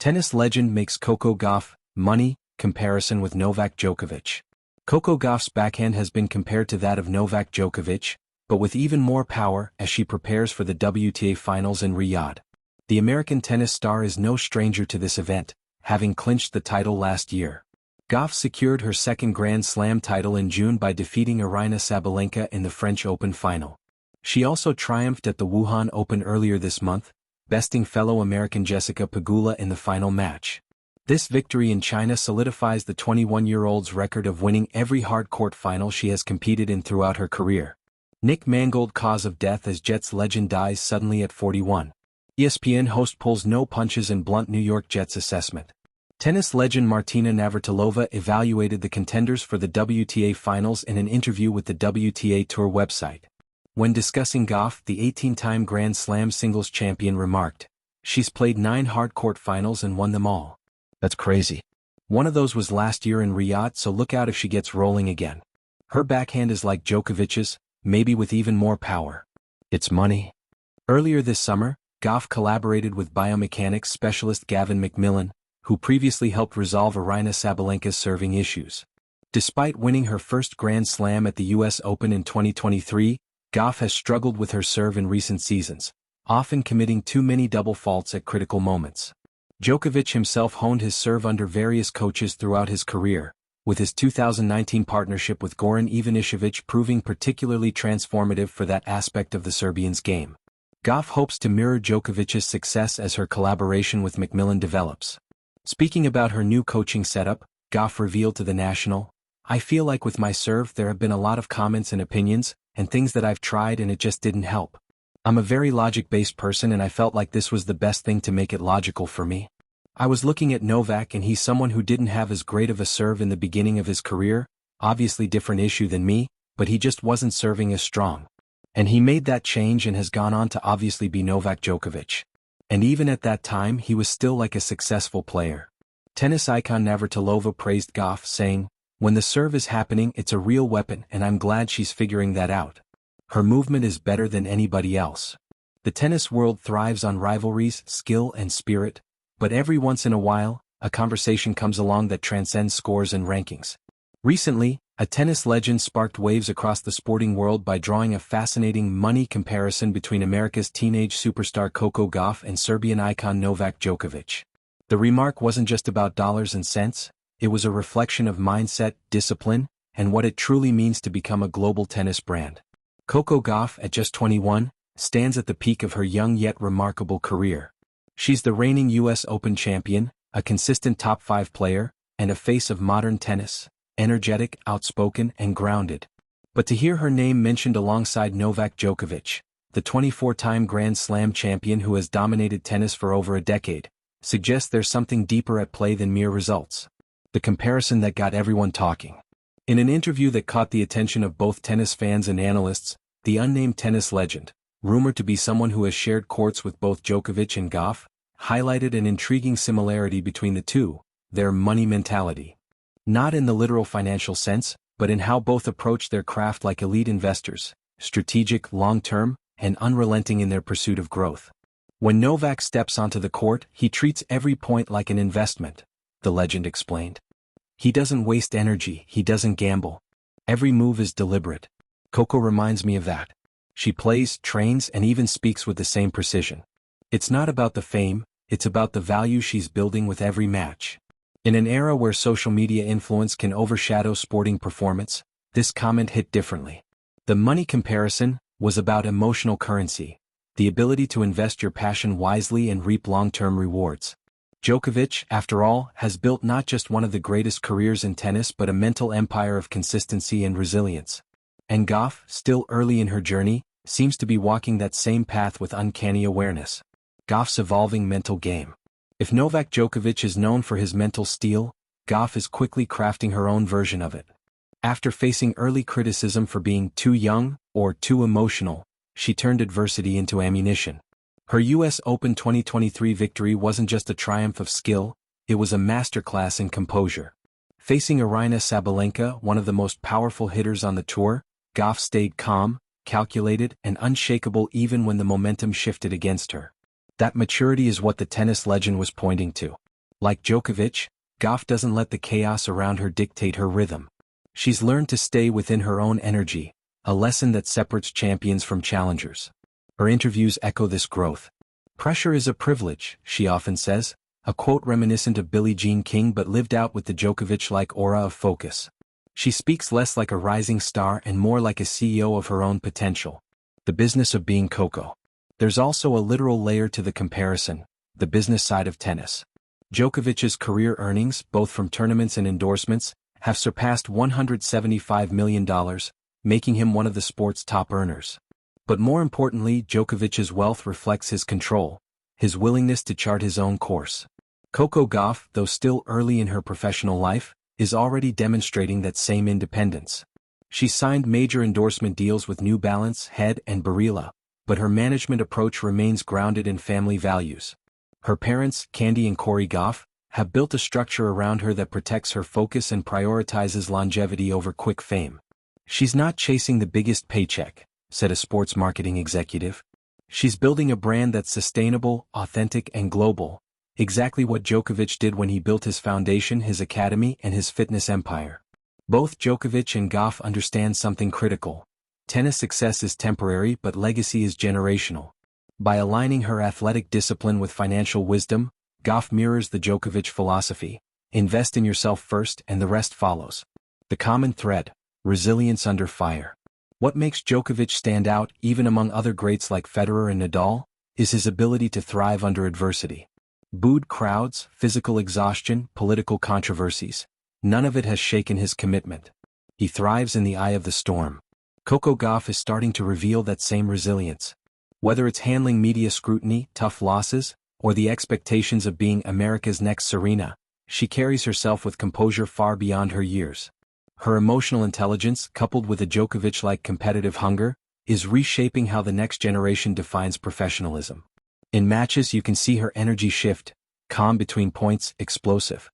Tennis legend makes Coco Gauff money comparison with Novak Djokovic. Coco Gauff's backhand has been compared to that of Novak Djokovic, but with even more power as she prepares for the WTA Finals in Riyadh. The American tennis star is no stranger to this event, having clinched the title last year. Gauff secured her second Grand Slam title in June by defeating Aryna Sabalenka in the French Open final. She also triumphed at the Wuhan Open earlier this month, besting fellow American Jessica Pegula in the final match. This victory in China solidifies the 21-year-old's record of winning every hard-court final she has competed in throughout her career. Nick Mangold cause of death as Jets legend dies suddenly at 41. ESPN host pulls no punches in blunt New York Jets assessment. Tennis legend Martina Navratilova evaluated the contenders for the WTA Finals in an interview with the WTA Tour website. When discussing Gauff, the 18-time Grand Slam singles champion remarked, "She's played 9 hard-court finals and won them all. That's crazy. One of those was last year in Riyadh, so look out if she gets rolling again. Her backhand is like Djokovic's, maybe with even more power. It's money." Earlier this summer, Gauff collaborated with biomechanics specialist Gavin McMillan, who previously helped resolve Aryna Sabalenka's serving issues. Despite winning her first Grand Slam at the US Open in 2023, Gauff has struggled with her serve in recent seasons, often committing too many double faults at critical moments. Djokovic himself honed his serve under various coaches throughout his career, with his 2019 partnership with Goran Ivanišević proving particularly transformative for that aspect of the Serbian's game. Gauff hopes to mirror Djokovic's success as her collaboration with McMillan develops. Speaking about her new coaching setup, Gauff revealed to The National, "I feel like with my serve there have been a lot of comments and opinions, and things that I've tried and it just didn't help. I'm a very logic-based person and I felt like this was the best thing to make it logical for me. I was looking at Novak and he's someone who didn't have as great of a serve in the beginning of his career, obviously different issue than me, but he just wasn't serving as strong. And he made that change and has gone on to obviously be Novak Djokovic. And even at that time he was still like a successful player." Tennis icon Navratilova praised Gauff, saying, "When the serve is happening it's a real weapon and I'm glad she's figuring that out. Her movement is better than anybody else. The tennis world thrives on rivalries, skill and spirit, but every once in a while, a conversation comes along that transcends scores and rankings." Recently, a tennis legend sparked waves across the sporting world by drawing a fascinating money comparison between America's teenage superstar Coco Gauff and Serbian icon Novak Djokovic. The remark wasn't just about dollars and cents, it was a reflection of mindset, discipline, and what it truly means to become a global tennis brand. Coco Gauff, at just 21, stands at the peak of her young yet remarkable career. She's the reigning US Open champion, a consistent top 5 player, and a face of modern tennis, energetic, outspoken, and grounded. But to hear her name mentioned alongside Novak Djokovic, the 24-time Grand Slam champion who has dominated tennis for over a decade, suggests there's something deeper at play than mere results. The comparison that got everyone talking. In an interview that caught the attention of both tennis fans and analysts, the unnamed tennis legend, rumored to be someone who has shared courts with both Djokovic and Gauff, highlighted an intriguing similarity between the two: their money mentality. Not in the literal financial sense, but in how both approach their craft like elite investors, strategic, long-term, and unrelenting in their pursuit of growth. When Novak steps onto the court, he treats every point like an investment, the legend explained. He doesn't waste energy, he doesn't gamble. Every move is deliberate. Coco reminds me of that. She plays, trains, and even speaks with the same precision. It's not about the fame, it's about the value she's building with every match. In an era where social media influence can overshadow sporting performance, this comment hit differently. The money comparison was about emotional currency, the ability to invest your passion wisely and reap long-term rewards. Djokovic, after all, has built not just one of the greatest careers in tennis but a mental empire of consistency and resilience. And Gauff, still early in her journey, seems to be walking that same path with uncanny awareness. Gauff's evolving mental game. If Novak Djokovic is known for his mental steel, Gauff is quickly crafting her own version of it. After facing early criticism for being too young or too emotional, she turned adversity into ammunition. Her US Open 2023 victory wasn't just a triumph of skill, it was a masterclass in composure. Facing Aryna Sabalenka, one of the most powerful hitters on the tour, Gauff stayed calm, calculated, and unshakable even when the momentum shifted against her. That maturity is what the tennis legend was pointing to. Like Djokovic, Gauff doesn't let the chaos around her dictate her rhythm. She's learned to stay within her own energy, a lesson that separates champions from challengers. Her interviews echo this growth. "Pressure is a privilege," she often says, a quote reminiscent of Billie Jean King but lived out with the Djokovic-like aura of focus. She speaks less like a rising star and more like a CEO of her own potential. The business of being Coco. There's also a literal layer to the comparison, the business side of tennis. Djokovic's career earnings, both from tournaments and endorsements, have surpassed $175 million, making him one of the sport's top earners. But more importantly, Djokovic's wealth reflects his control, his willingness to chart his own course. Coco Gauff, though still early in her professional life, is already demonstrating that same independence. She signed major endorsement deals with New Balance, Head, and Barilla, but her management approach remains grounded in family values. Her parents, Candy and Corey Gauff, have built a structure around her that protects her focus and prioritizes longevity over quick fame. "She's not chasing the biggest paycheck," said a sports marketing executive. "She's building a brand that's sustainable, authentic, and global, exactly what Djokovic did when he built his foundation, his academy, and his fitness empire." Both Djokovic and Gauff understand something critical. Tennis success is temporary but legacy is generational. By aligning her athletic discipline with financial wisdom, Gauff mirrors the Djokovic philosophy: invest in yourself first and the rest follows. The common thread: resilience under fire. What makes Djokovic stand out, even among other greats like Federer and Nadal, is his ability to thrive under adversity. Booed crowds, physical exhaustion, political controversies, none of it has shaken his commitment. He thrives in the eye of the storm. Coco Gauff is starting to reveal that same resilience. Whether it's handling media scrutiny, tough losses, or the expectations of being America's next Serena, she carries herself with composure far beyond her years. Her emotional intelligence, coupled with a Djokovic-like competitive hunger, is reshaping how the next generation defines professionalism. In matches you can see her energy shift, calm between points, explosive.